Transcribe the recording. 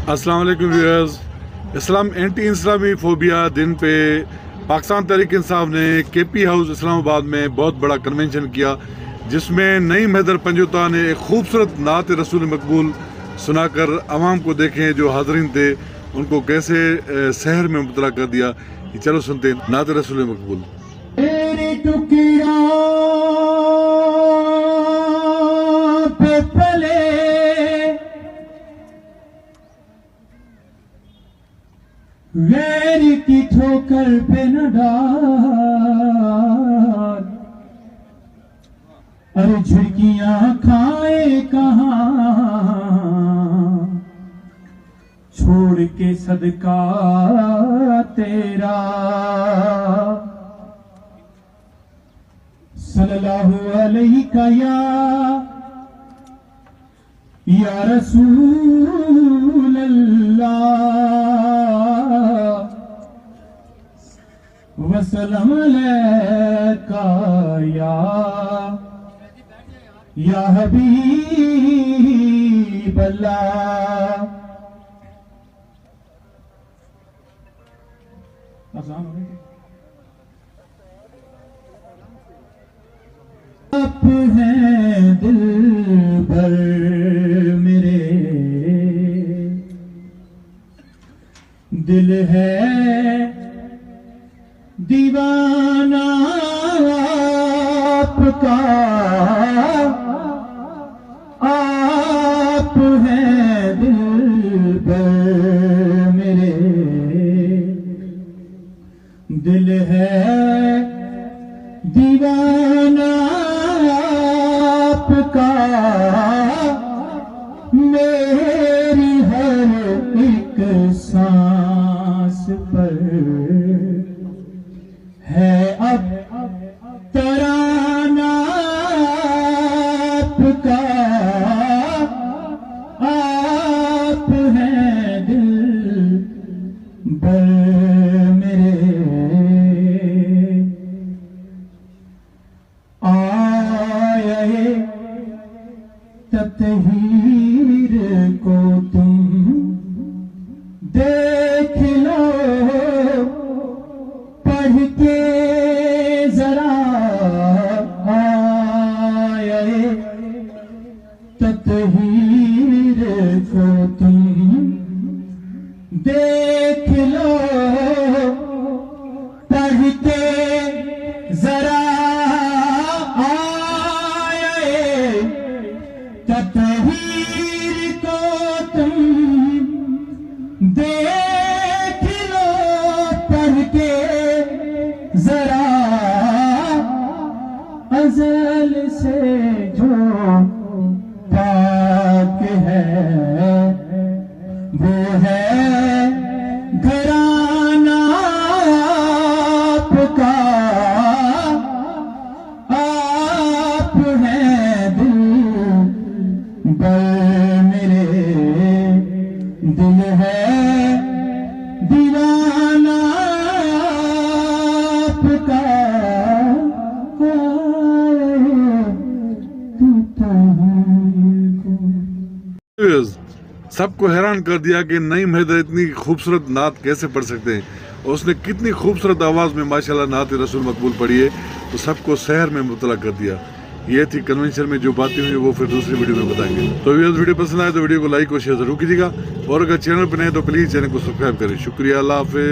अस्सलाम वालेकुम व्यूअर्स। इस्लाम एंटी इस्लामी फोबिया दिन पे पाकिस्तान तहरीक इंसाफ ने केपी हाउस इस्लामाबाद में बहुत बड़ा कन्वेंशन किया, जिसमें नईम हैदर पंजोता ने एक खूबसूरत नात रसूल मकबूल सुनाकर आवाम को देखें जो हाज़रीन थे उनको कैसे शहर में मुबतला कर दिया। चलो सुनते हैं नात रसूल मकबूल। वैर की ठोकर पे न डाल, अरे झुर्कियां खाए कहाँ, छोड़ के सदका तेरा सल्लल्लाहु अलैहि का या रसूल अल्लाह वसलम अलैका या हबीब अल्लाह। आप हैं दिल भर मेरे, दिल है दीवाना आपका, आप हैं दिल भर मेरे, दिल है दीवाना आपका, मेरी हर एक सांस पर है अब तराना आपका, आप हैं दिल भर मेरे, आए तत्हीर को तुम देख लो, पढ़ के जरा, आए तत्हीर को तुम देख लो, पढ़ के जरा, तत्हीर को तुम देख लो, पढ़ के जरा, अज़ल से जो पाक है वो है घराना आपका, आप हैं दिल मेरे, दिल है दीवाना आपका, सबको हैरान कर दिया कि नईम हैदर इतनी खूबसूरत नात कैसे पढ़ सकते हैं, और उसने कितनी खूबसूरत आवाज़ में माशाल्लाह नात रसूल मकबूल पढ़ी है, तो सबको शहर में मुबतला कर दिया। ये थी कन्वेंशन में जो बातें हुई वो फिर दूसरी वीडियो में बताएंगे। तो वीडियो पसंद आए तो वीडियो को लाइक और शेयर जरूर कीजिएगा, और अगर चैनल पर नए तो प्लीज़ चैनल को सब्सक्राइब करें। शुक्रिया, अल्लाह हाफ़िज़।